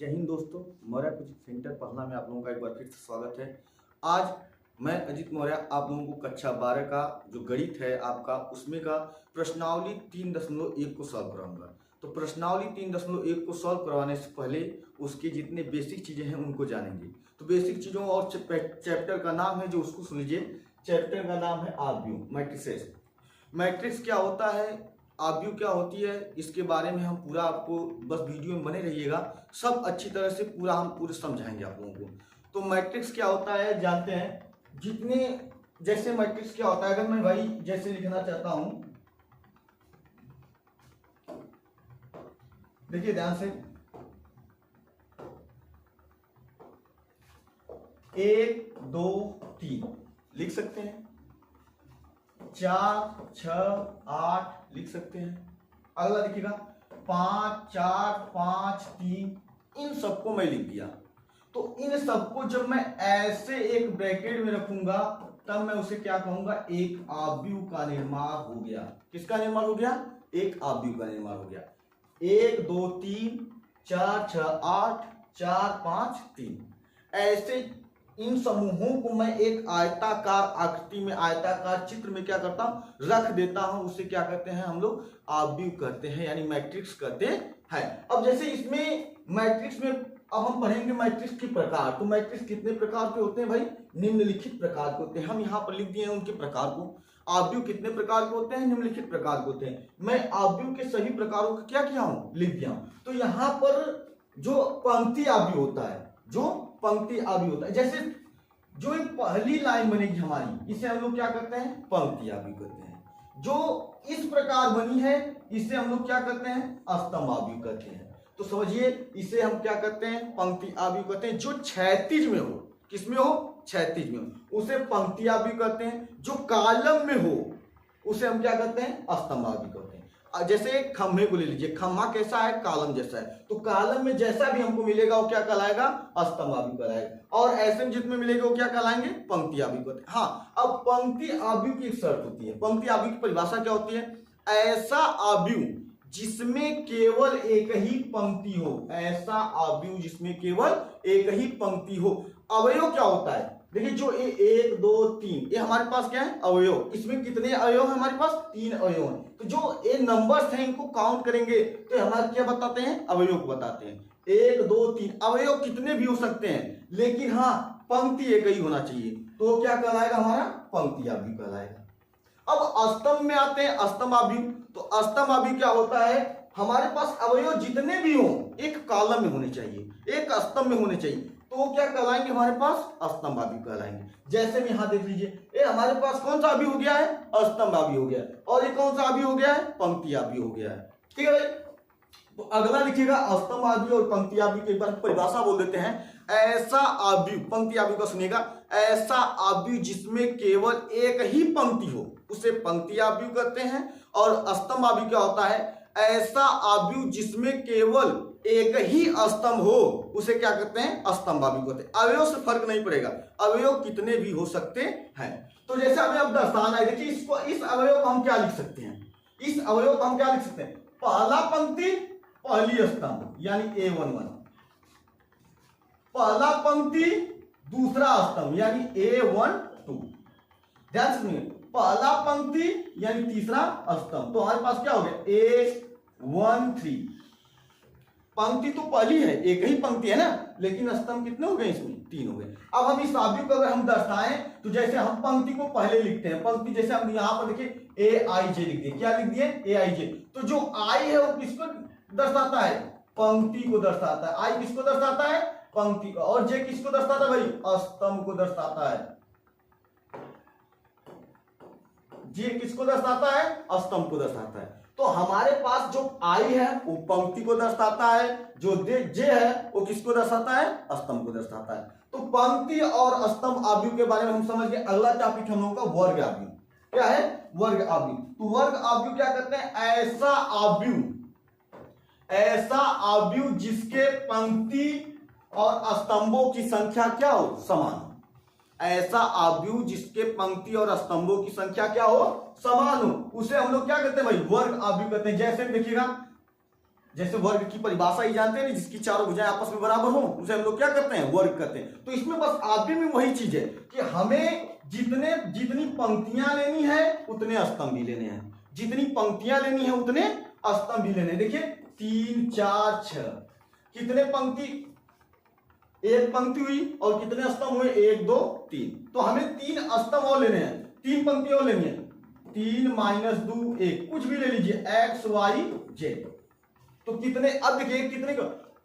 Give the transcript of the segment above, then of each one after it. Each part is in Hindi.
जय हिंद दोस्तों, मौर्य कोचिंग सेंटर पढ़ना में आप लोगों का एक बार फिर से स्वागत है। आज मैं अजीत मौर्य आप लोगों को कक्षा 12 का जो गणित है आपका उसमें का प्रश्नावली 3.1 को सॉल्व कराऊंगा। तो प्रश्नावली 3.1 को सॉल्व करवाने से पहले उसके जितने बेसिक चीज़ें हैं उनको जानेंगे। तो बेसिक चीज़ों और चैप्टर का नाम है जो उसको सुन लीजिए। चैप्टर का नाम है आव्यूह, मैट्रिसेस। मैट्रिक्स क्या होता है, आव्यूह क्या होती है, इसके बारे में हम पूरा आपको बस वीडियो में बने रहिएगा, सब अच्छी तरह से पूरा हम पूरे समझाएंगे आप लोगों को। तो मैट्रिक्स क्या होता है जानते हैं। जितने जैसे मैट्रिक्स क्या होता है, अगर मैं भाई जैसे लिखना चाहता हूं, देखिए ध्यान से, 1 2 3 लिख सकते हैं, 4 6 8 लिख सकते हैं। अगला लिखिएगा 5 4 5 3, इन सबको मैं लिख दिया। तो इन सबको जब मैं ऐसे एक ब्रैकेट में रखूंगा तब मैं उसे क्या कहूंगा, एक आव्यूह का निर्माण हो गया। किसका निर्माण हो गया? एक आव्यूह का निर्माण हो गया। 1 2 3 4 6 8 4 5 3, ऐसे इन समूहों को मैं एक आयताकार आकृति में, आयताकार चित्र में क्या करता हूं, रख देता हूं। उसे क्या कहते हैं हम लोग, आव्यूह कहते हैं, यानी मैट्रिक्स कहते हैं। अब जैसे इसमें मैट्रिक्स में अब हम पढ़ेंगे मैट्रिक्स के प्रकार। तो मैट्रिक्स कितने प्रकार के होते हैं भाई? निम्नलिखित प्रकार के होते हैं। हम यहां पर लिख दिए हैं उनके प्रकार को। आव्यूह कितने प्रकार के होते हैं? निम्नलिखित प्रकार के होते हैं। मैं आव्यूह के सभी प्रकारों का क्या किया हूं, लिख दिया हूं। तो यहां पर जो पंक्ति आव्यूह होता है, जो पंक्ति आव्यूह होता है, जैसे जो एक पहली लाइन बनेगी हमारी, इसे हम लोग क्या करते हैं, पंक्ति आव्यूह कहते हैं। जो इस प्रकार बनी है इसे हम लोग क्या करते हैं, स्तंभ आव्यूह कहते हैं। तो समझिए, इसे हम क्या करते हैं, पंक्ति आव्यूह कहते हैं। जो क्षैतिज में हो, किसमें हो, क्षैतिज में हो, उसे पंक्ति आव्यूह कहते हैं। जो कॉलम में हो उसे हम क्या कहते हैं, स्तंभ आव्यूह कहते हैं। जैसे खंभे को ले लीजिए, खंभा कैसा है, कॉलम जैसा है, तो कॉलम में जैसा भी हमको मिलेगा वो क्या कहलाएगा, स्तंभ आव्यूह कहलाएगा। और ऐसे में जितने मिलेगा वो क्या कहलाएंगे, पंक्ति आव्यूह कहते हैं। हाँ, अब पंक्ति आव्यूह की एक शर्त होती है। पंक्ति आव्यूह की परिभाषा क्या होती है? ऐसा आव्यूह जिसमें केवल एक ही पंक्ति हो, ऐसा आव्यूह जिसमें केवल एक ही पंक्ति हो। अवयव क्या होता है, देखिए जो 1 2 3 ये हमारे पास क्या है, अवयव। इसमें कितने अवयव है हमारे पास, 3 अवयव हैं। तो जो ये नंबर्स हैं इनको काउंट करेंगे तो हमारे क्या बताते हैं, अवयव को बताते हैं। 1 2 3 अवयव कितने भी हो सकते हैं, लेकिन हाँ पंक्ति एक ही होना चाहिए। तो क्या कहलाएगा, हमारा पंक्ति आव्यूह कहलाएगा। अब स्तंभ में आते हैं, स्तंभ आव्यूह। तो स्तंभ आव्यूह क्या होता है, हमारे पास अवयव जितने भी हो एक कॉलम में होने चाहिए, एक स्तंभ में होने चाहिए। तो वो क्या कहलाएंगे, हमारे पास स्तंभ आव्यूह कहलाएंगे। जैसे में यहां देख लीजिए, ये हमारे पास कौन सा आव्यूह हो गया है, स्तंभ आव्यूह हो गया है। और ये कौन सा आव्यूह हो गया है, पंक्ति आव्यूह हो गया है। ठीक है, तो अगला लिखिएगा स्तंभ आव्यूह और पंक्ति आव्यूह की एक बार परिभाषा बोल देते हैं। ऐसा आव्यूह, पंक्ति आव्यूह का सुनिएगा, ऐसा आव्यूह जिसमें केवल एक ही पंक्ति हो उसे पंक्ति आव्यूह कहते हैं। और स्तंभ आव्यूह क्या होता है, ऐसा आव्यूह जिसमें केवल एक ही स्तंभ हो उसे क्या कहते हैं, स्तंभ आव्यूह कहते हैं। अवयव से फर्क नहीं पड़ेगा, अवयव कितने भी हो सकते हैं। तो जैसे हमें अब दर्शाना है, देखिए इसको, इस अवयव को हम क्या लिख सकते हैं, इस अवयव को हम क्या लिख सकते हैं, पहला पंक्ति पहली स्तंभ यानी A11, पहला पंक्ति दूसरा स्तंभ यानी A12। ध्यान से सुनिए, पहला पंक्ति यानी तीसरा स्तंभ। तो हमारे पास क्या हो गया, A13। पंक्ति तो पहली है, एक ही पंक्ति है ना, लेकिन स्तंभ कितने हो गए, इसमें 3 हो गए। अब हम इस आव्यूह को अगर हम दर्शाएं तो जैसे हम पंक्ति को पहले लिखते हैं, पंक्ति जैसे हम यहां पर देखिए AIJ लिख दिए। क्या लिख दिए, AIJ। तो जो I है वो किसको दर्शाता है, पंक्ति को दर्शाता है। I किसको दर्शाता है, पंक्ति को। और J किसको दर्शाता है भाई, स्तंभ को दर्शाता है। J किसको दर्शाता है, स्तंभ को दर्शाता है। तो हमारे पास जो I है वो पंक्ति को दर्शाता है, जो J है वो किसको दर्शाता है, स्तंभ को दर्शाता है। तो पंक्ति और स्तंभ आव्यूह के बारे में हम समझ गए। अगला टॉपिक हम लोगों का वर्ग आव्यूह। क्या है, वर्ग आव्यूह। तो वर्ग आव्यूह क्या कहते हैं, ऐसा आव्यूह, ऐसा आव्यूह जिसके पंक्ति और स्तंभों की संख्या क्या हो, समान। ऐसा आव्यूह जिसके पंक्ति और स्तंभों की संख्या क्या हो, समान हो, उसे हम लोग क्या कहते हैं भाई, वर्ग आव्यूह कहते हैं। जैसे देखिएगा जैसे वर्ग की परिभाषा ही जानते हैं, जिसकी चारों भुजाएं आपस में बराबर हो उसे हम लोग क्या करते हैं, वर्ग करते हैं। तो इसमें बस आगे में वही चीज है कि हमें जितनी पंक्तियां लेनी है उतने स्तंभ भी लेने हैं, जितनी पंक्तियां लेनी है उतने स्तंभ भी लेने हैं। देखिए 3 4 6 कितने पंक्ति, एक पंक्ति हुई और कितने स्तंभ हुए, 1 2 3। तो हमें 3 स्तंभ और लेने हैं, 3 पंक्ति और लेनी है। 3 - 2 1 कुछ भी ले लीजिए, x y z। तो कितने, अब देखिए कितने को,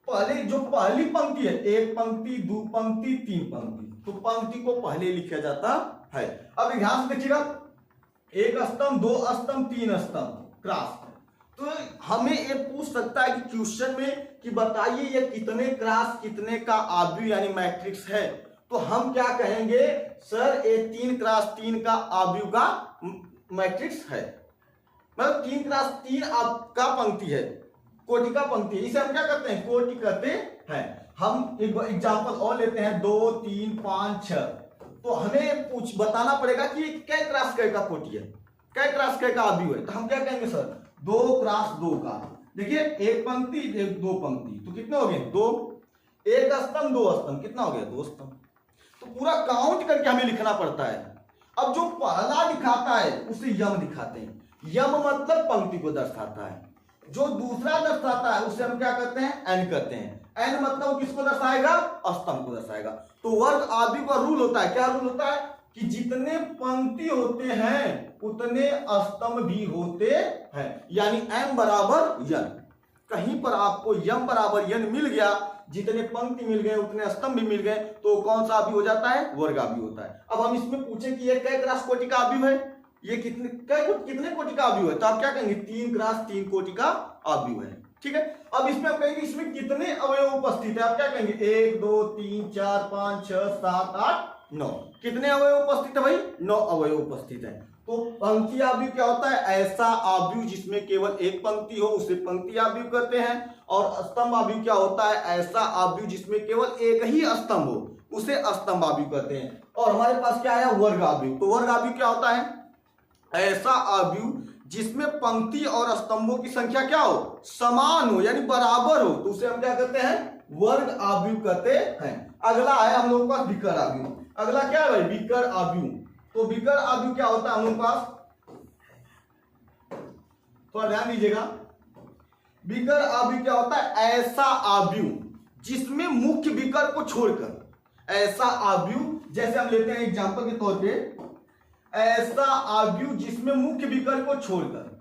पहले जो पहली पंक्ति है, एक पंक्ति, दो पंक्ति, तीन पंक्ति, तो पंक्ति को पहले लिखा जाता है। अब ध्यान से देखिएगा, एक स्तंभ, 2 स्तंभ, 3 स्तंभ, क्रॉस। तो हमें ये पूछ सकता है कि क्वेश्चन में कि बताइए ये कितने क्रॉस कितने का आव्यूह यानी मैट्रिक्स है। तो हम क्या कहेंगे, सर ये 3 क्रॉस 3 का आव्यूह का मैट्रिक्स है, मतलब 3 क्रॉस 3 का पंक्ति है, कोटि का पंक्ति है। इसे हम क्या करते हैं, कोटि कहते हैं। हम एक एग्जांपल और लेते हैं, 2 3 5 6। तो हमें बताना पड़ेगा कि कै क्रॉस कै का कोटि है, कै क्रॉस कै का आव्यूह है। तो हम क्या कहेंगे सर, 2 क्रॉस 2 का। देखिए एक पंक्ति, एक 2 पंक्ति, तो कितने हो गए, 2। एक स्तंभ, 2 स्तंभ, कितना हो गया, 2 स्तंभ। तो पूरा काउंट करके हमें लिखना पड़ता है। अब जो पहला दिखाता है उसे यम दिखाते हैं, यम मतलब पंक्ति को दर्शाता है। जो दूसरा दर्शाता है उसे हम क्या करते हैं, एन कहते हैं। एन मतलब किसको दर्शाएगा, स्तंभ को दर्शाएगा। तो वर्ग आव्यूह का रूल होता है, क्या रूल होता है कि जितने पंक्ति होते हैं उतने स्तंभ भी होते हैं, यानी m बराबर n। कहीं पर आपको m बराबर n मिल गया, जितने पंक्ति मिल गए उतने स्तंभ भी मिल गए, तो कौन सा आव्यूह हो जाता है, वर्ग आव्यूह होता है। अब हम इसमें पूछें कि ये कै क्रॉस कोटि का आव्यूह है, ये कितने कोटि का आव्यूह है, तो आप क्या कहेंगे, 3 क्रॉस 3 कोटि का आव्यूह है। ठीक है, अब इसमें आप कहेंगे इसमें कितने अवयव उपस्थित है, आप क्या कहेंगे, 1 2 3 4 5 6 7 8 9। कितने अवयव उपस्थित है भाई, 9 अवयव उपस्थित है। तो पंक्ति आव्यूह क्या होता है, ऐसा आव्यूह जिसमें केवल एक पंक्ति हो उसे पंक्ति आव्यूह कहते हैं। और स्तंभ आव्यूह क्या होता है, ऐसा आव्यूह जिसमें केवल एक ही स्तंभ हो उसे स्तंभ आव्यूह कहते हैं। और हमारे पास क्या है, वर्ग आव्यूह। तो वर्ग आव्यूह क्या होता है, ऐसा आव्यूह जिसमें पंक्ति और स्तंभों की संख्या क्या हो, समान हो यानी बराबर हो, तो उसे हम क्या कहते हैं, वर्ग आव्यूह कहते हैं। अगला है हम लोगों के पास विकर आव्यूह। अगला क्या है भाई, विकर आव्यूह। तो विकर आव्यूह क्या होता है हम लोग के पास, थोड़ा ध्यान दीजिएगा। विकर आव्यूह क्या होता है, ऐसा आव्यूह जिसमें मुख्य विकर को छोड़कर, ऐसा आव्यूह जैसे हम लेते हैं एग्जांपल के तौर पे, ऐसा आव्यूह जिसमें मुख्य विकर को छोड़कर,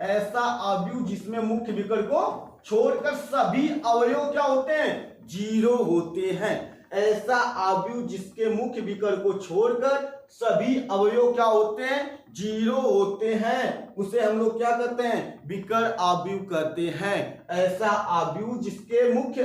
ऐसा आव्यूह जिसमें मुख्य विकर को छोड़कर सभी अवयव क्या होते हैं, 0 होते हैं। ऐसा आव्यूह जिसके मुख्य विकर को छोड़कर सभी अवयव क्या होते हैं, 0 होते हैं, उसे हम लोग क्या करते हैं, विकर आव्यूह कहते हैं। ऐसा आव्यूह जिसके मुख्य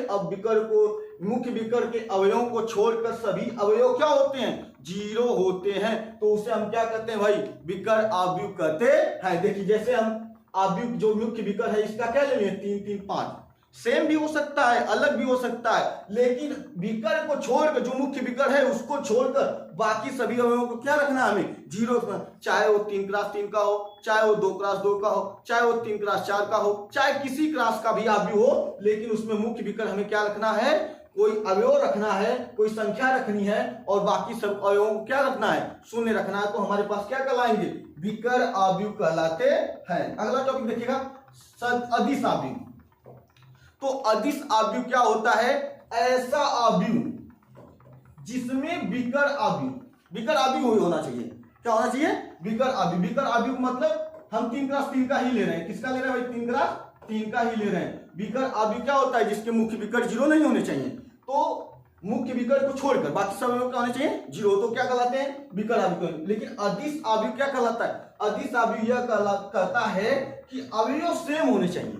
विकर के अवयवों को छोड़कर सभी अवयव क्या होते हैं, 0 होते हैं, तो उसे हम क्या कहते हैं भाई, विकर आव्यूह कहते हैं। देखिए जैसे हम आव्यूह जो मुख्य विकर है इसका क्या ले लिए, 3 3 5, सेम भी हो सकता है अलग भी हो सकता है, लेकिन विकर को छोड़कर, जो मुख्य विकर है उसको छोड़कर बाकी सभी अवयवों को क्या रखना है, हमें 0 रखना। चाहे वो 3 क्रॉस 3 का हो, चाहे वो 2 क्रॉस 2 का हो, चाहे वो 3 क्रॉस 4 का हो, चाहे किसी क्रॉस का भी आव्यूह हो, लेकिन उसमें मुख्य विकर हमें क्या रखना है, कोई अवयव रखना है, कोई संख्या रखनी है, और बाकी सब अवयवों को क्या रखना है, 0 रखना है। तो हमारे पास क्या कहलाएंगे, विकर आव्यूह कहलाते हैं। अगला टॉपिक देखिएगा, अदिश आव्यूह। तो अदिश आव्यूह क्या होता है, ऐसा आव्यूह जिसमें विकर आव्यूह होना चाहिए। क्या होना चाहिए, विकर आव्यूह। विकर आव्यूह मतलब हम 3 क्रॉस 3 का ही ले रहे हैं। किसका ले रहे हैं भाई, 3 क्रॉस 3 का ही ले रहे हैं। विकर आव्यूह क्या होता है, जिसके मुख्य विकर 0 नहीं होने चाहिए। तो मुख्य विकर को छोड़कर बाकी सब क्या होने चाहिए, 0, तो क्या कहलाते हैं, विकर आव्यूह। लेकिन अदिश आव्यूह क्या कहलाता है, अदिश आव्यूह यह कहता है कि अवयव सेम होने चाहिए।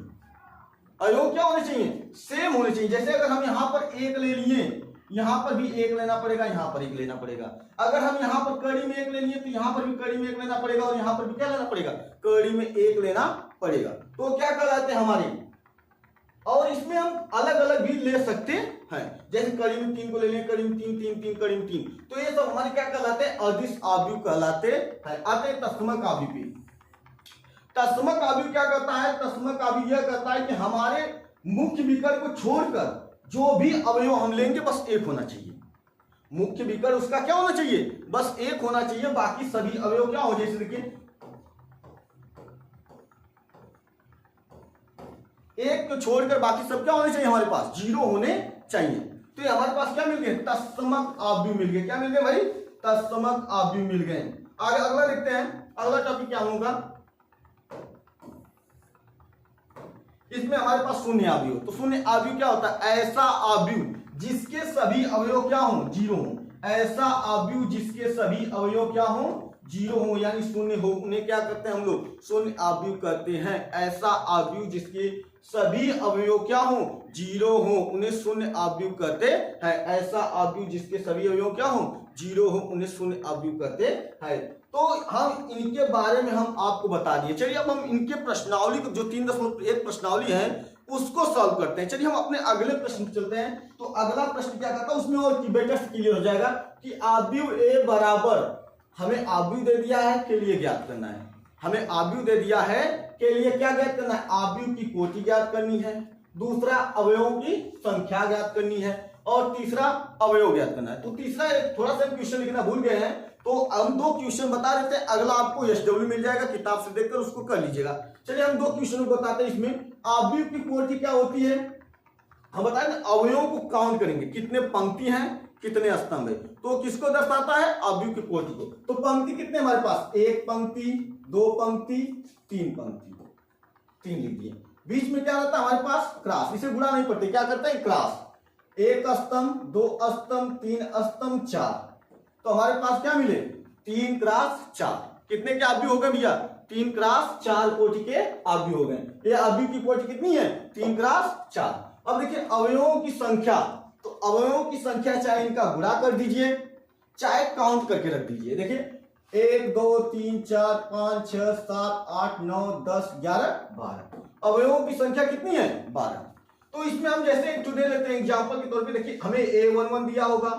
अवयव क्या होने चाहिए, सेम होने चाहिए। जैसे अगर हम यहाँ पर 1 ले लिए, यहाँ पर भी 1 लेना पड़ेगा, यहाँ पर 1 लेना पड़ेगा। अगर हम यहाँ पर कड़ी में 1 ले लिए तो यहाँ पर भी कड़ी में 1 लेना पड़ेगा, और यहाँ पर भी क्या लेना पड़ेगा, कड़ी में 1 लेना पड़ेगा। तो क्या कहलाते हैं हमारे, और इसमें हम अलग अलग भी ले सकते हैं। जैसे कड़ी में 3 को ले लें, कड़ी में 3 3 3 कड़ी में 3, तो ये सब हमारे क्या कहलाते हैं, अदिश आव्यूह कहलाते हैं। आते तत्समक आव्यूह पे। तत्समक अवयव क्या करता है? तत्समक अवयव यह करता है कि हमारे मुख्य विकर्ण को छोड़कर जो भी अवयव हम लेंगे बस एक होना चाहिए। मुख्य विकर्ण उसका क्या होना चाहिए? बस एक होना चाहिए, बाकी सभी अवयव क्या हो, जैसे देखिए एक को छोड़कर बाकी सब क्या होने चाहिए हमारे पास? जीरो होने चाहिए। तो ये हमारे पास क्या मिल गए? तत्समक अवयव मिल गए। क्या मिल गए भाई? तत्समक अवयव मिल गए। आगे अगला देखते हैं। अगला टॉपिक क्या होगा? इसमें हमारे पास शून्य अवयव। तो शून्य अवयव क्या होता है? ऐसा अवयव जिसके सभी अवयव क्या हो? जीरो हो। ऐसा अवयव जिसके सभी अवयव क्या हो? जीरो हो, यानी शून्य हो, उन्हें क्या करते हैं हम लोग? शून्य अवयव कहते हैं। ऐसा अवयव जिसके सभी अवयव क्या हो? जीरो हो, उन्हें शून्य अवयव कहते हैं। ऐसा अवयव जिसके सभी अवयव क्या हो? जीरो हो, उन्हें शून्य अवयव कहते हैं। तो हम इनके बारे में हम आपको बता दिए। चलिए अब हम इनके प्रश्नावली को, जो 3.1 प्रश्नावली है, उसको सॉल्व करते हैं। चलिए हम अपने अगले प्रश्न पे चलते हैं। तो अगला प्रश्न क्या कहता है? उसमें और बेटर से क्लियर हो जाएगा कि अवयव ए बराबर, हमें अवयव दे दिया है के लिए ज्ञात करना है। हमें अवयव दे दिया है के लिए क्या ज्ञात करना है? अवयव की कोटि ज्ञात करनी है, दूसरा अवयवों की संख्या ज्ञात करनी है, और तीसरा अवयव ज्ञात करना है। तो तीसरा एक थोड़ा सा क्वेश्चन लिखना भूल गए हैं, तो हम 2 क्वेश्चन बता देते हैं। अगला आपको एसडब्ल्यू मिल जाएगा, किताब से देखकर उसको कर लीजिएगा। चलिए हम 2 क्वेश्चन बताते हैं। इसमें अवयव की कोटि क्या होती है? हम बताएं अवयवों को काउंट करेंगे, कितने पंक्ति हैं, कितने स्तंभ है। तो किसको दर्शाता है? अवयव की कोटि को। तो पंक्ति कितने हमारे पास? 1 पंक्ति, 2 पंक्ति, 3 पंक्ति, 3 लिख दिए। बीच में क्या रहता है हमारे पास? क्रॉस। इसे गुणा नहीं पड़ते, क्या करते हैं? क्रॉस। 1 स्तंभ, 2 स्तंभ, 3 स्तंभ, 4। तो हमारे पास क्या मिले? 3 क्रॉस 4। कितने के अवयव हो गए भैया? 3 क्रॉस 4 कोटि के अवयव हो गए। ये अवयव की कोटि कितनी है? 3 क्रॉस 4। अब देखिए अवयवों की संख्या, तो अवयवों की संख्या चाहे इनका गुणा कर दीजिए, चाहे काउंट करके रख दीजिए। देखिए 1 2 3 4 5 6 7 8 9 10 11 12 अवयवों की संख्या कितनी है? 12। तो इसमें हम जैसे एक दे लेते हैं एग्जांपल के तौर पे। देखिए हमें A11 दिया होगा,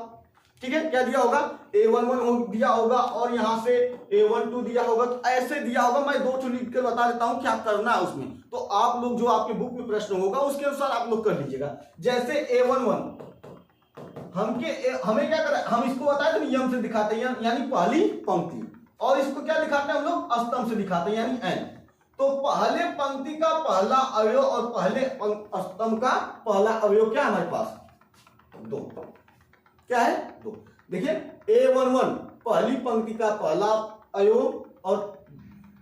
ठीक है, क्या दिया होगा? A11 दिया होगा, और यहां से A12 दिया होगा। तो ऐसे दिया होगा, मैं 2 लिख कर बता देता हूं क्या करना है उसमें। तो आप लोग जो आपके बुक में प्रश्न होगा उसके अनुसार आप लोग कर लीजिएगा। जैसे A11 हमें क्या करें? हम इसको बताए थे नियम से दिखाते हैं, यानी पहली पंक्ति, और इसको क्या दिखाते हैं हम लोग? स्तंभ से दिखाते हैं, यानी n। तो पहले पंक्ति का पहला अवयव और पहले स्तंभ का पहला अवयव क्या है हमारे पास? 2। क्या है? 2। देखिए A11 पहली पंक्ति का पहला अवयव और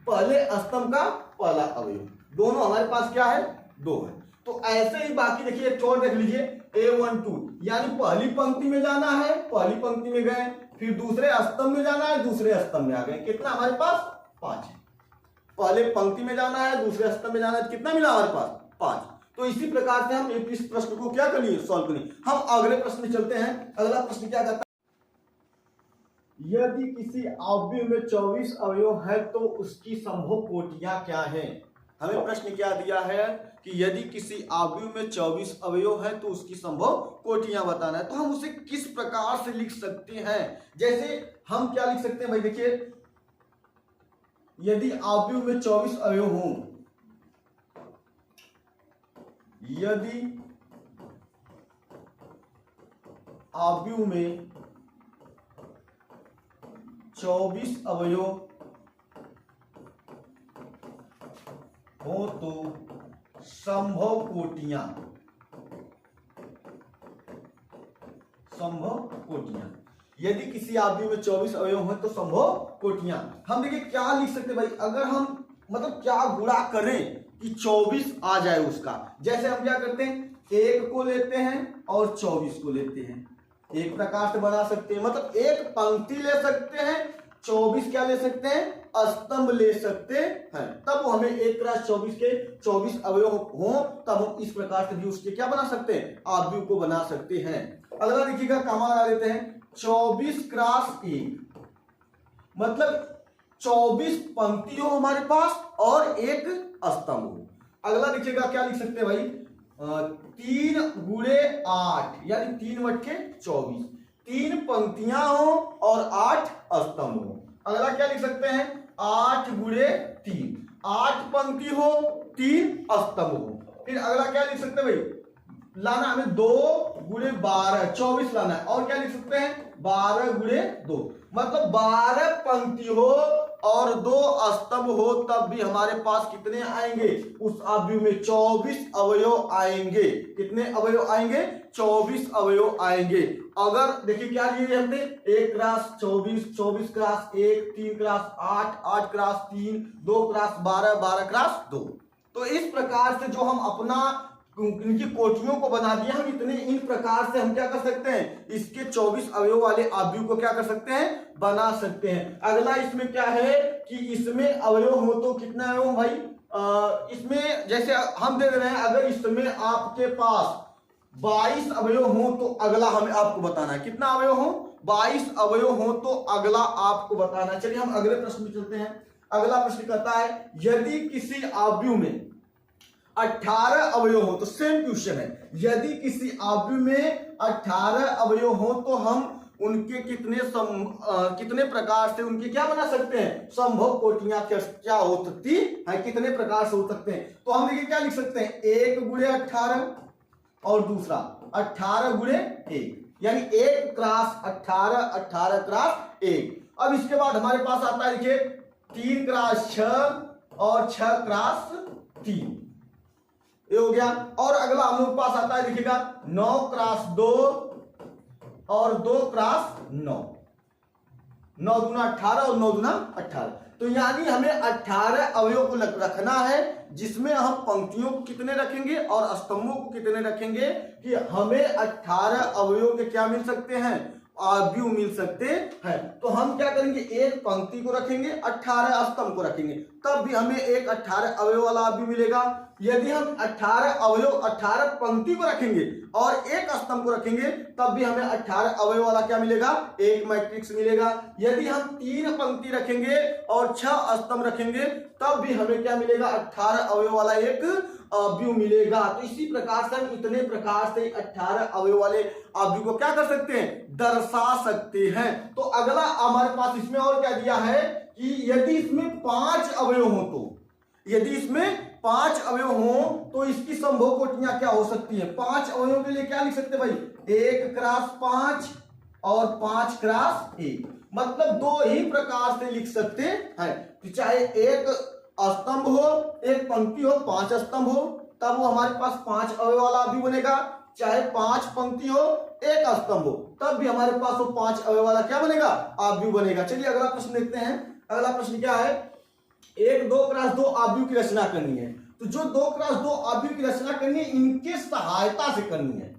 पहले स्तंभ का पहला अवयव, दोनों हमारे पास क्या है? 2 है। तो ऐसे ही बाकी देखिए एक और देख लीजिए A12, यानी पहली पंक्ति में जाना है, पहली पंक्ति में गए, फिर दूसरे स्तंभ में जाना है, दूसरे स्तंभ में आ गए। कितना हमारे पास? 5 है। पहले पंक्ति में जाना है, दूसरे स्तंभ में जाना है, कितना मिला हमारे पास? 5। तो इसी प्रकार से हम इस प्रश्न को क्या करिए? सॉल्व करिए। हम अगले प्रश्न में चलते हैं। अगला प्रश्न क्या कहता है? यदि किसी अवयव में 24 अवयव है तो उसकी संभव कोटियां क्या हैं? हमें प्रश्न क्या दिया है कि यदि किसी अवयव में 24 अवयव है तो उसकी संभव कोटियां बताना है। तो हम उसे किस प्रकार से लिख सकते हैं? जैसे हम क्या लिख सकते हैं भाई? देखिए यदि अवयव में 24 अवयव हों, यदि अवयव में 24 अवयव हो तो संभव कोटियां, यदि किसी अवयव में 24 अवयव हो तो संभव कोटियां। हम देखिए क्या लिख सकते हैं भाई? अगर हम मतलब क्या गुणा करें कि 24 आ जाए उसका। जैसे हम क्या करते हैं? 1 को लेते हैं और 24 को लेते हैं, एक प्रकार से बना सकते हैं। मतलब एक पंक्ति ले सकते हैं, 24 क्या ले सकते हैं? स्तंभ ले सकते हैं। तब हमें 1 क्रॉस 24 के 24 अवयव हो, तब हम इस प्रकार से भी उसके क्या बना सकते हैं? अवयव को बना सकते हैं। अगला देखिएगा, कामा लगा देते हैं 24 क्रॉस 1, मतलब 24 पंक्ति हो हमारे पास और एक स्तंभ हो। अगला देखिएगा क्या लिख सकते हैं भाई? 3 गुणे 8, यानी 3 बटे 24, 3 पंक्तियां हो और 8 स्तंभ हो। अगला क्या लिख सकते हैं? 8 गुणे 3, 8 पंक्ति हो 3 स्तंभ हो। फिर अगला क्या लिख सकते हैं भाई, लाना हमें 2 गुणे 12 24 लाना है। और क्या लिख सकते हैं 12 गुणे 2, मतलब 12 पंक्ति हो और 2 स्तंभ हो, तब भी हमारे पास कितने आएंगे उस आव्यूह में 24 अवयव आएंगे। कितने अवयव आएंगे 24 अवयव आएंगे। अगर देखिए क्या लिए हमने 1 cross 24 24 cross 1 3 cross 8 8 cross 3 2 cross 12 12 cross 2। तो इस प्रकार से जो हम अपना इनकी कोटियों को बना दिया, हम इतने इन प्रकार से हम क्या कर सकते हैं इसके 24 अवयव वाले आव्यूह को क्या कर सकते हैं बना सकते हैं। अगला इसमें क्या है कि इसमें अवयव हो तो कितना अवयव भाई, इसमें जैसे हम दे रहे हैं, अगर इसमें आपके पास 22 अवयव हो तो अगला हमें आपको बताना है कितना अवयव हो, 22 अवयव हो तो अगला आपको बताना है। चलिए हम अगले प्रश्न में चलते हैं। अगला प्रश्न कहता है यदि किसी आव्यूह में 18 अवयव हो, तो सेम क्वेश्चन है, यदि किसी आव्यूह में 18 अवयव हो तो हम उनके कितने प्रकार से उनके क्या बना सकते हैं संभव कोटियां क्या हो सकती है, कितने प्रकार से हो सकते हैं। तो हम देखिए क्या लिख सकते हैं 1 गुणे 18 और दूसरा 18 गुणे 1, यानी 1 क्रॉस 18 18 क्रॉस 1। अब इसके बाद हमारे पास आता है देखिए 3 क्रॉस 6 और 6 क्रॉस 3, ये हो गया। और अगला हम लोग पास आता है देखिएगा 9 क्रॉस 2 और 2 क्रॉस 9, 9 दूना 18 और 9 दूना 18। तो यानी हमें 18 अवयव को रखना है, जिसमें हम पंक्तियों को कितने रखेंगे और स्तंभों को कितने रखेंगे कि हमें 18 अवयव के क्या मिल सकते हैं आव्यूह मिल सकते हैं। तो हम क्या करेंगे एक पंक्ति को रखेंगे 18 स्तंभ को रखेंगे, तब भी हमें एक 18 अवयव वाला आव्यूह मिलेगा। यदि हम 18 अवयव 18 पंक्ति को रखेंगे और एक स्तंभ को रखेंगे, तब भी हमें 18 अवयव वाला क्या मिलेगा एक मैट्रिक्स मिलेगा। यदि हम 3 पंक्ति रखेंगे और 6 स्तंभ रखेंगे, तब भी हमें क्या मिलेगा 18 अवयव वाला एक आव्यूह मिलेगा। तो इसी प्रकार से हम इतने प्रकार से 18 अवयव वाले आव्यूह को क्या कर सकते हैं दर्शा सकते हैं। तो अगला हमारे पास इसमें और क्या दिया है कि यदि इसमें 5 अवयव हो, तो यदि इसमें 5 अवयव हो तो इसकी संभव कोटियां क्या हो सकती है। 5 अवयवों के लिए क्या लिख सकते हैं भाई 1 क्रॉस 5 और 5 क्रॉस 1, मतलब 2 ही प्रकार से लिख सकते हैं। चाहे एक स्तंभ हो एक पंक्ति हो 5 स्तंभ हो, तब वो हमारे पास 5 अवयव वाला भी बनेगा। चाहे 5 पंक्ति हो एक स्तंभ हो, तब भी हमारे पास वो 5 अवयव वाला क्या बनेगा आव्यूह बनेगा। चलिए अगला प्रश्न देखते हैं। अगला प्रश्न क्या है, एक 2 क्रॉस 2 आव्यूह की रचना करनी है। तो जो 2 क्रॉस 2 आव्यूह की रचना करनी है इनके सहायता से करनी है,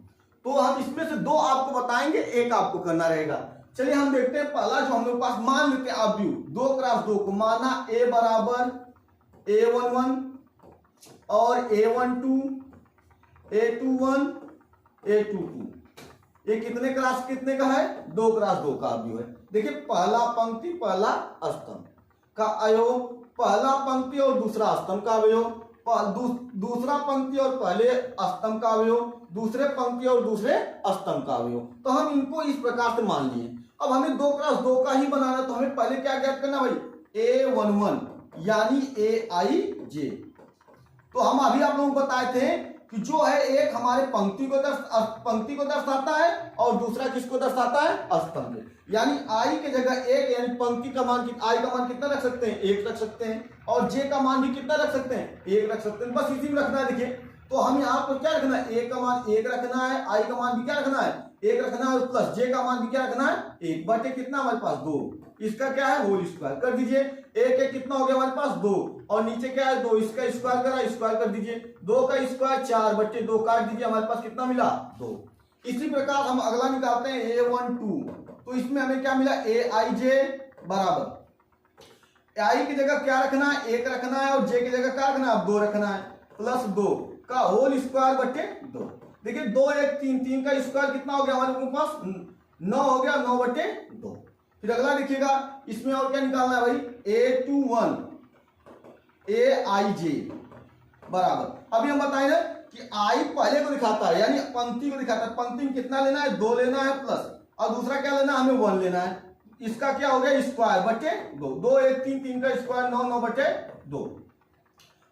तो हम इसमें से 2 आपको बताएंगे, एक आपको करना रहेगा। चलिए हम देखते हैं पहला जो हम लोग पास मान लेते हैं आव्यूह 2 क्रॉस 2 को, माना a बराबर a11 और a12 a21 a22, ये कितने क्रॉस कितने का है 2 क्रॉस 2 का आव्यूह है। देखिए पहला पंक्ति पहला स्तंभ का अवयव, पहला पंक्ति और दूसरा स्तंभ का अवयव, दूसरा पंक्ति और पहले स्तंभ का अवयव, दूसरे पंक्ति और दूसरे स्तंभ का अवयव। तो हम इनको इस प्रकार से मान लिए। अब हमें 2 क्रॉस 2 का ही बनाना, तो हमें पहले क्या ज्ञात करना भाई a11 यानी aij। तो हम अभी आप लोगों को बताए थे कि जो है एक हमारे पंक्ति को दर्शाता है और दूसरा किसको दर्शाता है स्तंभ। यानी आई के जगह एक, यानी पंक्ति का मान आई का मान कितना रख सकते हैं 1 रख सकते हैं, और जे का मान भी कितना रख सकते हैं 1 रख सकते हैं। बस इसी में रखना है। देखिए तो हम यहाँ पर क्या रखना है ए का मान 1 रखना है, आई का मान भी क्या रखना है 1 रखना है, और प्लस जे का मान भी क्या रखना है 1 बटे कितना हमारे पास 2, इसका क्या है होल स्क्वायर कर दीजिए। 1 कितना हो गया हमारे पास 2, और नीचे क्या है 2, इसका स्क्वायर करा स्क्वायर कर दीजिए, 2 का स्क्वायर 4 बटे 2 काट दीजिए, हमारे पास कितना मिला 2। इसी प्रकार हम अगला निकालते हैं a12, तो इसमें हमें क्या मिला aij बराबर आई की जगह क्या रखना है 1 रखना है, और जे की जगह क्या रखना है 2 रखना है, प्लस 2 का होल स्क्वायर बटे 2। देखिए 2 1 3, 3 का स्क्वायर कितना हो गया हमारे पास 9 हो गया, 9 बटे 2। फिर अगला देखिएगा इसमें और क्या निकालना है भाई a21 aij बराबर। अभी हम बताए ना कि आई पहले को दिखाता है यानी पंक्ति को दिखाता है, पंक्ति में कितना लेना है 2 लेना है प्लस, और दूसरा क्या लेना है हमें 1 लेना है। इसका क्या हो गया स्क्वायर बटे 2, 2 1 3, 3 का स्क्वायर 9, 9 बटे 2।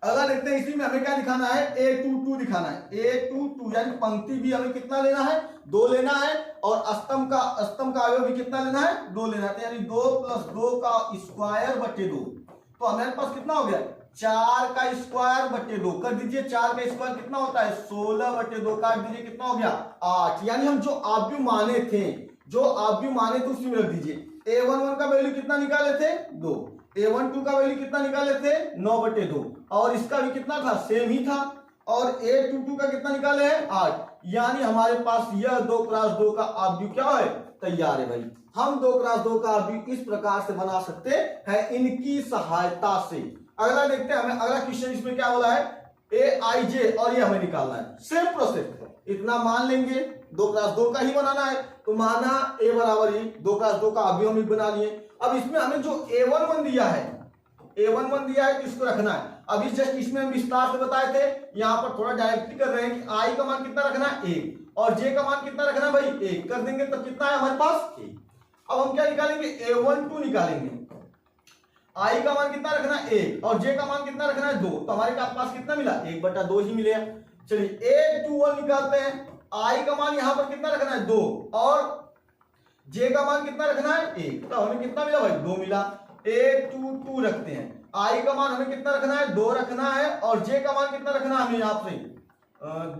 अगला देखते हैं, इसी में हमें क्या दिखाना है, a22 दिखाना है। a22 यानी पंक्ति भी हमें कितना लेना है, 2 लेना है, और स्तंभ का अवयव भी कितना लेना है, 2 लेना है। यानी 2 + 2 का स्क्वायर बटे 2, तो हमारे पास कितना हो गया, 4 का स्क्वायर बटे 2 कर दीजिए। 4 का स्क्वायर कितना होता है, 16 बटे 2 काट दीजिए, कितना हो गया 8। यानी हम जो आव्यूह माने थे उसी में रख दीजिए। a11 का वैल्यू कितना निकाले थे, 2। a12 का वैल्यू कितना निकाले थे, 9 बटे 2, और इसका भी कितना था, सेम ही था। और a22 का कितना निकाले हैं, 8। यानी हमारे पास यह 2 × 2 का आव्यूह क्या है, तैयार है भाई। हम 2 × 2 का आव्यूह इस प्रकार से बना सकते हैं इनकी सहायता से। अगला देखते हैं, हमें अगला क्वेश्चन इसमें क्या बोला है, aij, और ये हमें निकालना है। सेम प्रोसेस, इतना मान लेंगे, 2 × 2 का ही बनाना है, तो माना a बराबर ही 2 × 2 का आव्यूह हम बना लिए। अब इसमें हमें जो a11 दिया है तो इसको रखना है। अभी जस्ट इसमें हम विस्तार से बताए थे, यहाँ पर थोड़ा डायरेक्टली कर रहे हैं कि i का मान कितना रखना है, 1, और j का मान कितना रखना है भाई, 1 कर देंगे तो कितना है हमारे पास, 1। अब हम क्या निकालेंगे, a12 निकालेंगे। i का मान कितना रखना है, 1, और j का मान कितना रखना है, 2, तो हमारे पास कितना मिला, 1/2 ही मिलेगा। चलिए a21 निकालते हैं। i का मान यहाँ पर कितना रखना है, 2, और j का मान कितना रखना है, 1, तो हमें कितना मिला भाई, 2 मिला। a22 रखते हैं। i का मान हमें कितना रखना है, 2 रखना है, और j का मान कितना रखना है, हमें यहाँ पे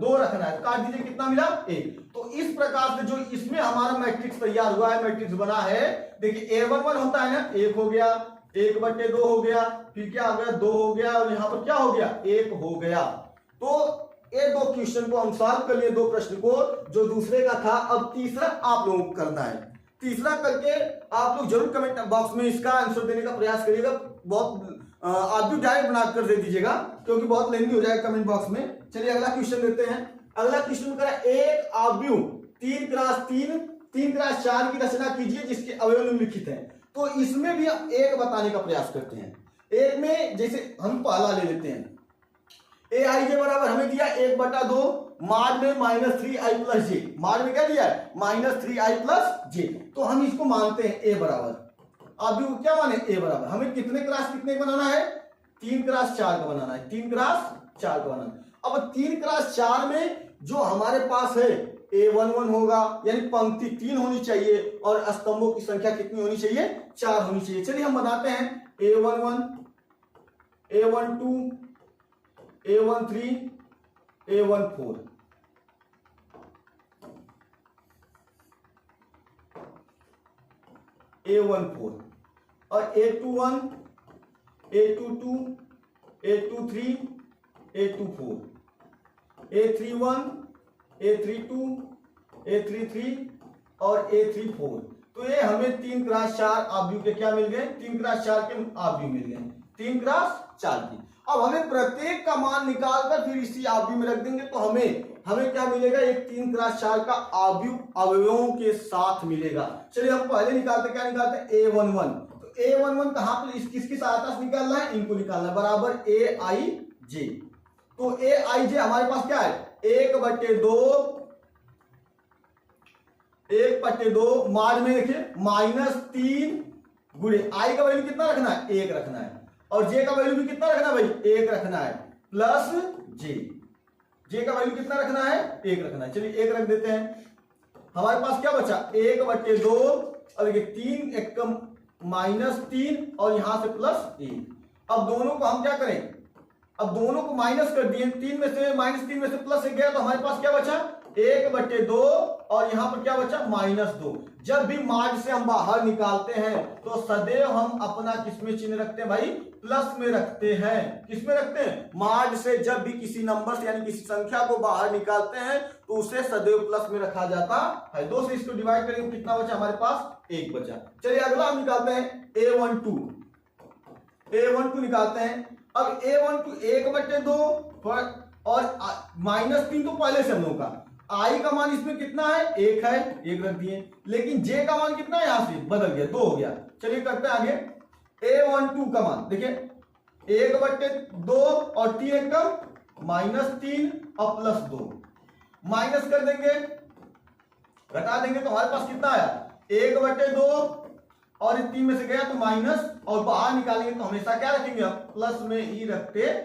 2 रखना है, काट दीजिए, कितना मिला, 1। तो इस प्रकार से जो इसमें हमारा मैट्रिक्स तैयार हुआ है, मैट्रिक्स बना है। देखिए a11 होता है ना, 1 हो गया, 1/2 हो गया, फिर क्या हो गया, 2 हो गया, और यहाँ पर क्या हो गया, 1 हो गया। तो ये 2 क्वेश्चन को हम सॉल्व कर लिए, 2 प्रश्न को, जो दूसरे का था। अब तीसरा आप लोगों को करना है। तीसरा करके आप लोग जरूर कमेंट बॉक्स में इसका आंसर देने का प्रयास करिएगा। बहुत आप भी डायरेक्ट बना कर दे दीजिएगा, क्योंकि बहुत लेंथी हो जाएगा कमेंट बॉक्स में। चलिए अगला क्वेश्चन देते हैं। अगला क्वेश्चन करा, एक आव्यूह 3 × 4 की रचना कीजिए जिसके अवयव निम्नलिखित हैं। तो इसमें भी हम एक बताने का प्रयास करते हैं। एक में जैसे हम पहला ले लेते हैं, aij बराबर हमें दिया 1/2, माड में -3i + j, माड में क्या दिया है, -3i + j। तो हम इसको मानते हैं a बराबर, अब क्या माने, a बराबर हमें कितने कितने बनाना है, 3 × 4 का बनाना है, 3 × 4 का बनाना है। अब 3 × 4 में जो हमारे पास है a11 होगा, यानी पंक्ति 3 होनी चाहिए, और स्तंभों की संख्या कितनी होनी चाहिए, 4 होनी चाहिए। चलिए हम बनाते हैं a11, a12, a13, a14। a14 और a21, a22, a23, a24, a31, a32, a33 और a34। तो ये हमें 3 × 4 आव्यूह के क्या मिल गए, 3 × 4 के आव्यूह मिल गए, 3 × 4 की। अब हमें प्रत्येक का मान निकालकर फिर इसी आव्यूह में रख देंगे, तो हमें क्या मिलेगा, एक 3 × 4 का आव्यूह अवयवों के साथ मिलेगा। चलिए हम पहले निकालते, क्या निकालते हैं, a11। तो a11 कहां पर, किसकी सहायता से निकालना है, इनको निकालना है, बराबर aij। तो aij हमारे पास क्या है, 1/2 माड में देखिए -3 गुणे i का वैल्यू कितना रखना है, 1 रखना है, और j का वैल्यू भी कितना रखना है भाई, 1 रखना है, प्लस j का वैल्यू कितना रखना है, 1 रखना है। चलिए 1 रख देते हैं। हमारे पास क्या बचा, 1/2, और देखिए 3 एकम -3, और यहां से +1। अब दोनों को हम क्या करें, अब दोनों को माइनस कर दिए, -3 में से +1 गया, तो हमारे पास क्या बचा, 1/2, और यहां पर क्या बचा, -2। जब भी मार्ग से हम बाहर निकालते हैं तो सदैव हम अपना किसमें चिन्ह रखते हैं भाई, प्लस में रखते हैं। किसमें रखते हैं, मार्ग से जब भी किसी नंबर से यानी किसी संख्या को बाहर निकालते हैं तो उसे सदैव प्लस में रखा जाता है। 2 से इसको डिवाइड करेंगे, कितना बचा हमारे पास, 1 बचा। चलिए अगला हम निकालते हैं a12 निकालते हैं। अब a12 1/2 और -3 तो पहले से हम लोगों का, i का मान इसमें कितना है, 1 है, 1 रख दिए, लेकिन j का मान कितना है, यहां से बदल गया, 2 हो गया। चलिए करते हैं आगे, a12 का मान देखिए 1/2 और 3 एकम -3 और +2, माइनस कर देंगे, घटा देंगे, तो हमारे पास कितना आया, 1/2 और 3 में से गया तो माइनस, और बाहर निकालेंगे तो हमेशा क्या रखेंगे, प्लस में ही रखते हैं।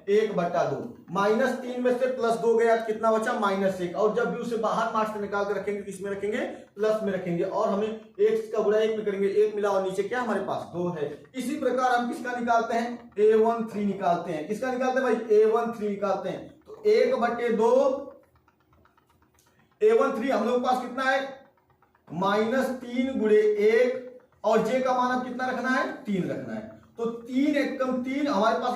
1/2 -3 में से +2 गया तो कितना बचा, -1, और जब भी उसे बाहर मार्क्स से निकाल कर रखेंगे किसमें रखेंगे, प्लस में रखेंगे, और हमें x का गुणा 1 में करेंगे, 1 मिला और नीचे क्या हमारे पास 2 है। इसी प्रकार हम किसका निकालते हैं, a13 निकालते हैं। किसका निकालते हैं भाई, a13 निकालते हैं। तो 1/2 a13 हम लोग के पास कितना है, -3 गुणे 1, और j का मान अब कितना रखना है, 3 रखना है। तो 3 एकम 3 हमारे पास,